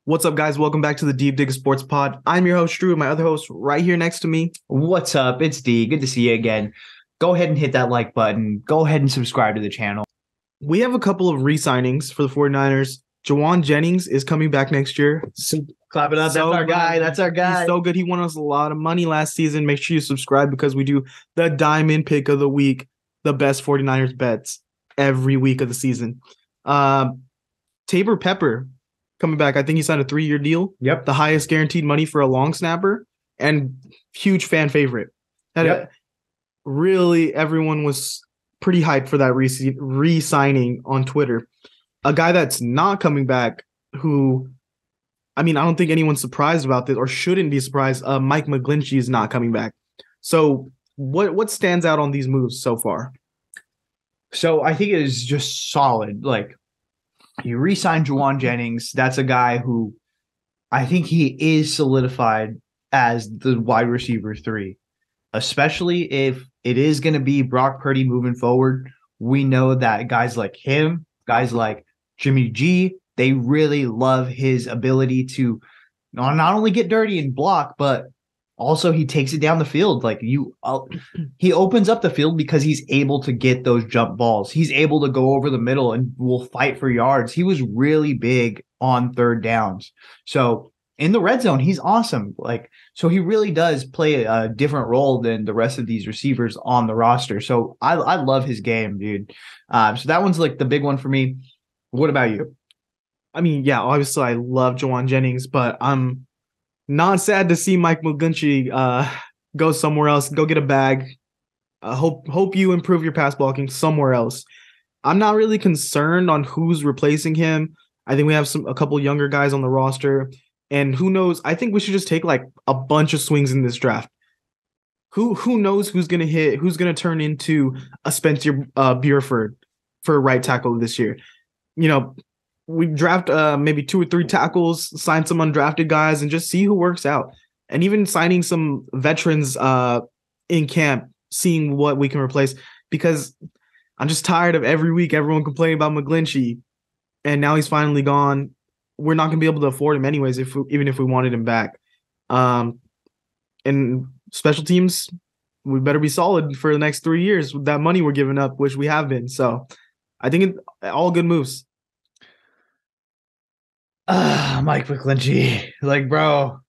What's up, guys? Welcome back to the Deep Dig Sports Pod. I'm your host, Drew. My other host right here next to me. What's up? It's D. Good to see you again. Go ahead and hit that like button. Go ahead and subscribe to the channel. We have a couple of re-signings for the 49ers. Juwan Jennings is coming back next year. Clap it up. So That's our guy. good. That's our guy. He's so good. He won us a lot of money last season. Make sure you subscribe because we do the Diamond Pick of the Week, the best 49ers bets every week of the season. Tabor Pepper coming back. I think he signed a 3-year deal. Yep. The highest guaranteed money for a long snapper and huge fan favorite. Really, everyone was pretty hyped for that re-signing on Twitter. A guy that's not coming back who, I don't think anyone's surprised about this or shouldn't be surprised. Mike McGlinchey is not coming back. So what stands out on these moves so far? So I think it is just solid. Like, you re-signed Juwan Jennings. That's a guy who I think he is solidified as the wide receiver 3, especially if it is going to be Brock Purdy moving forward. We know that guys like him, guys like Jimmie G, they really love his ability to not only get dirty and block, but also he takes it down the field. Like he opens up the field because he's able to get those jump balls. He's able to go over the middle and will fight for yards. He was really big on third downs. So in the red zone, he's awesome. So he really does play a different role than the rest of these receivers on the roster. So I love his game, dude. So that one's like the big one for me. What about you? Obviously I love Juwan Jennings, but I'm not sad to see Mike McGlinchey go somewhere else, go get a bag. Hope you improve your pass blocking somewhere else. I'm not really concerned on who's replacing him. I think we have a couple younger guys on the roster, and who knows? I think we should just take like a bunch of swings in this draft. Who knows who's gonna hit? Who's gonna turn into a Spencer Buford for right tackle this year? We draft maybe 2 or 3 tackles, sign some undrafted guys, and just see who works out. And even signing some veterans in camp, seeing what we can replace. Because I'm just tired of every week everyone complaining about McGlinchey, and now he's finally gone. We're not going to be able to afford him anyways, even if we wanted him back. And special teams, we better be solid for the next 3 years with that money we're giving up, which we have been. So I think all good moves. Mike McGlinchey, bro,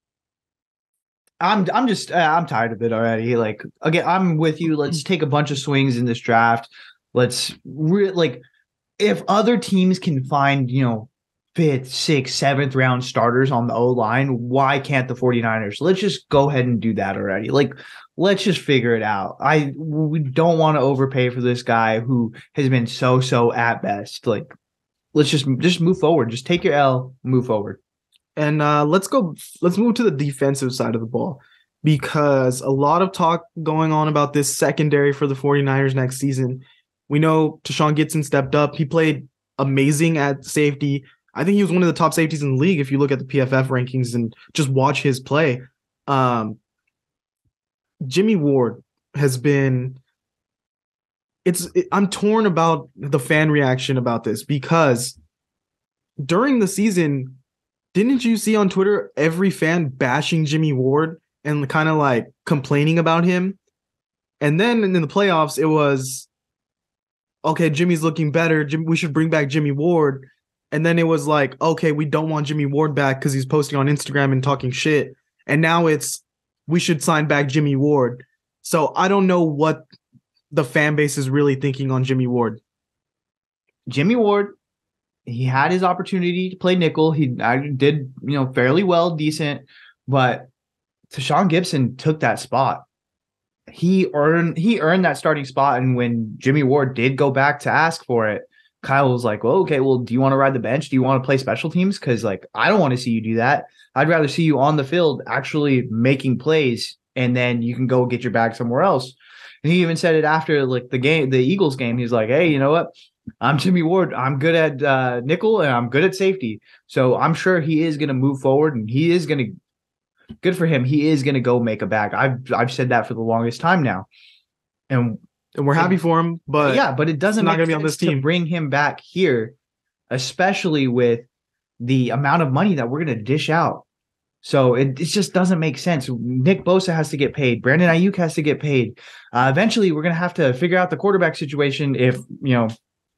I'm tired of it already. Again, I'm with you. Let's take a bunch of swings in this draft. Let's if other teams can find, 5th, 6th, 7th round starters on the O-line, why can't the 49ers? Let's just go ahead and do that already. Let's just figure it out. We don't want to overpay for this guy who has been so at best. Let's just move forward. Just take your L, move forward. And let's move to the defensive side of the ball, because a lot of talk going on about this secondary for the 49ers next season. We know Tashaun Gipson stepped up. He played amazing at safety. I think he was one of the top safeties in the league if you look at the PFF rankings and just watch his play. Jimmie Ward has been I'm torn about the fan reaction about this, because during the season, didn't you see on Twitter every fan bashing Jimmie Ward and kind of complaining about him? And then in the playoffs, it was, okay, Jimmy's looking better. We should bring back Jimmie Ward. And then it was okay, we don't want Jimmie Ward back because he's posting on Instagram and talking shit. And now it's, we should sign back Jimmie Ward. So I don't know what the fan base is really thinking on Jimmie Ward. Jimmie Ward, he had his opportunity to play nickel. He did, fairly well, decent, but Tashaun Gipson took that spot. He earned that starting spot, and when Jimmie Ward did go back to ask for it, Kyle was like, well, okay, well, do you want to ride the bench? Do you want to play special teams? Because I don't want to see you do that. I'd rather see you on the field actually making plays, and then you can go get your bag somewhere else. And he even said it after the Eagles game. He's like, hey, you know what? I'm Jimmie Ward. I'm good at nickel and I'm good at safety. So I'm sure he is going to move forward, and he is going to, good for him. He is going to go make a bag. I've said that for the longest time now. And we're happy for him, but it doesn't not make going to be on sense this team to bring him back here, especially with the amount of money that we're going to dish out. So it just doesn't make sense. Nick Bosa has to get paid. Brandon Ayuk has to get paid. Eventually, we're going to have to figure out the quarterback situation if,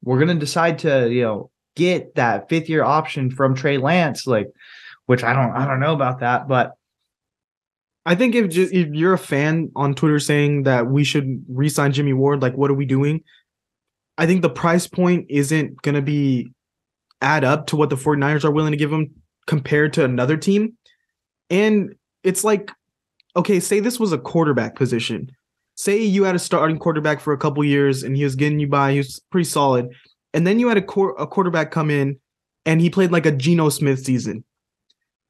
we're going to decide to, get that fifth-year option from Trey Lance, which I don't know about that, but I think if you're a fan on Twitter saying that we should re-sign Jimmie Ward, like, what are we doing? I think the price point isn't going to be add up to what the 49ers are willing to give him compared to another team. And it's like, okay, say this was a quarterback position. Say you had a starting quarterback for a couple years and he was getting you by, he was pretty solid. And then you had a quarterback come in and he played like a Geno Smith season.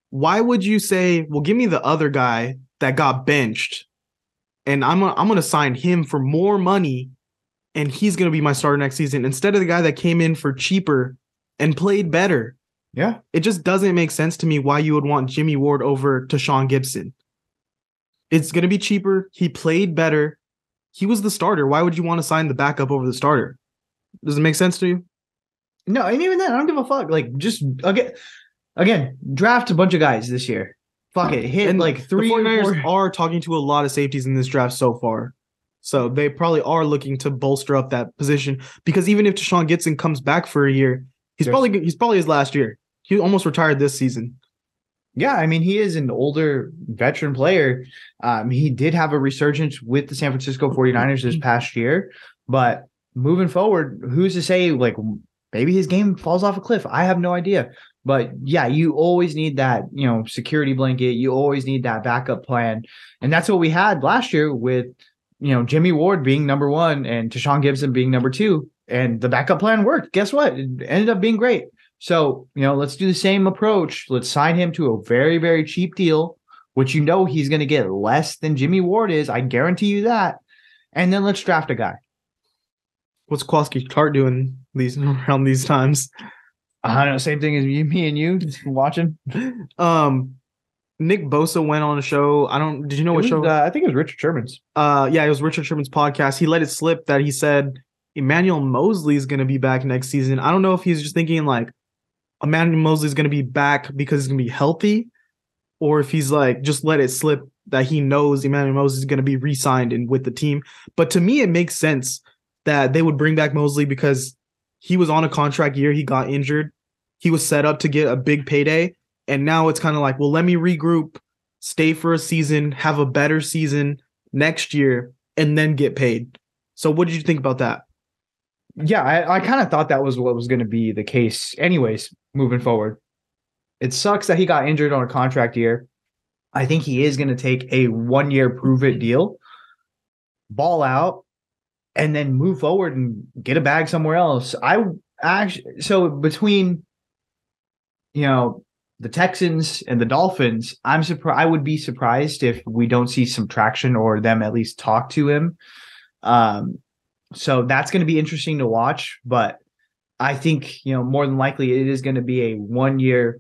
Why would you say, well, give me the other guy that got benched and I'm going to sign him for more money and he's going to be my starter next season instead of the guy that came in for cheaper and played better? Yeah. It just doesn't make sense to me why you would want Jimmie Ward over Tashaun Gipson. It's going to be cheaper. He played better. He was the starter. Why would you want to sign the backup over the starter? Does it make sense to you? No, and even then, I don't give a fuck. Just again, draft a bunch of guys this year. Fuck it. Hit and three the 49ers 4 are talking to a lot of safeties in this draft so far. So they probably are looking to bolster up that position because even if Tashaun Gipson comes back for a year, he's probably his last year. He almost retired this season. Yeah, I mean, he is an older veteran player. He did have a resurgence with the San Francisco 49ers this past year. But moving forward, who's to say, maybe his game falls off a cliff? I have no idea. But, yeah, you always need that, security blanket. You always need that backup plan. And that's what we had last year with, Jimmie Ward being number one and Tashaun Gipson being number two. And the backup plan worked. Guess what? It ended up being great. So, let's do the same approach. Let's sign him to a very, very cheap deal, which he's going to get less than Jimmie Ward is. I guarantee you that. And then let's draft a guy. What's Kowalski Tart doing around these times? I don't know. Same thing as me and you just watching. Nick Bosa went on a show. Did you know what show? I think it was Richard Sherman's. Yeah, it was Richard Sherman's podcast. He let it slip that he said Emmanuel Moseley is going to be back next season. I don't know if he's just thinking Emmanuel Moseley is going to be back because he's going to be healthy, or if he's just let it slip that he knows Emmanuel Moseley is going to be re-signed and with the team. But to me, it makes sense that they would bring back Moseley because he was on a contract year. He got injured. He was set up to get a big payday. And now it's kind of well, let me regroup, stay for a season, have a better season next year, and then get paid. So what did you think about that? Yeah, I kind of thought that was what was going to be the case anyways, moving forward. It sucks that he got injured on a contract year. I think he is going to take a 1-year prove-it deal, ball out, and then move forward and get a bag somewhere else. So between, the Texans and the Dolphins, I would be surprised if we don't see some traction or them at least talk to him. So that's going to be interesting to watch, but I think, more than likely it is going to be a 1-year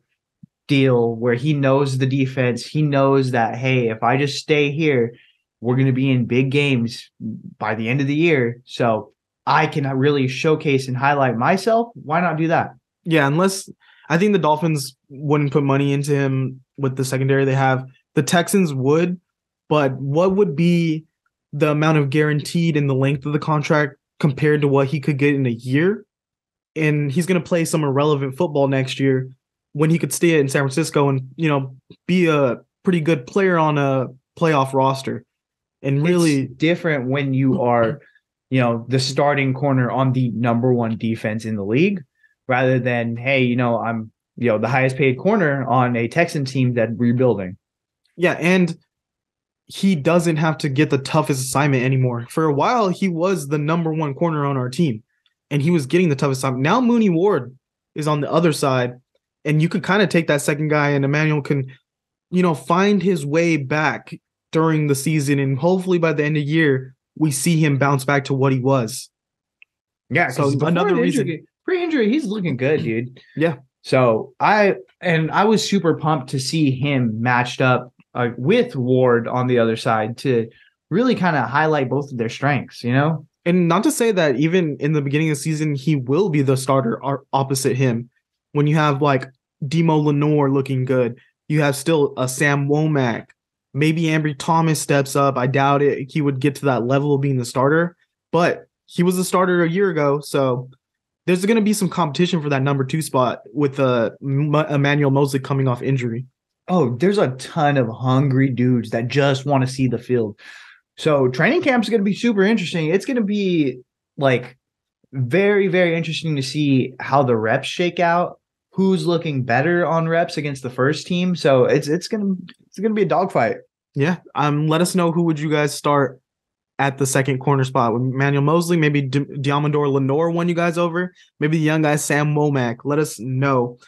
deal where he knows the defense. He knows that, hey, if I just stay here, we're going to be in big games by the end of the year. So I can really showcase and highlight myself. Why not do that? Yeah, unless I think the Dolphins wouldn't put money into him with the secondary they have. The Texans would, but what would be the amount of guaranteed and the length of the contract compared to what he could get in a year? And he's going to play some irrelevant football next year when he could stay in San Francisco and, be a pretty good player on a playoff roster. And really it's different when you are, the starting corner on the number one defense in the league rather than, hey, I'm, the highest paid corner on a Texan team that's rebuilding. Yeah. And he doesn't have to get the toughest assignment anymore. For a while, he was the number one corner on our team, and he was getting the toughest assignment. Now Mooney Ward is on the other side, and you could kind of take that second guy, and Emmanuel can, find his way back during the season, and hopefully by the end of the year, we see him bounce back to what he was. Yeah, so another reason. Pre-injury, he's looking good, dude. Yeah. So I was super pumped to see him matched up with Ward on the other side to really kind of highlight both of their strengths, And not to say that even in the beginning of the season, he will be the starter opposite him. When you have Demo Lenore looking good. You have still a Sam Womack. Maybe Ambry Thomas steps up. I doubt it. He would get to that level of being the starter, but he was the starter a year ago. So there's going to be some competition for that number 2 spot with Emmanuel Moseley coming off injury. Oh, there's a ton of hungry dudes that just want to see the field. So training camp is going to be super interesting. It's going to be like very, very interesting to see how the reps shake out, who's looking better on reps against the first team. So it's gonna be a dogfight. Yeah. Let us know, who would you guys start at the second corner spot with Emmanuel Moseley? Maybe Diamondor Lenore won you guys over. Maybe the young guy Sam Womack. Let us know.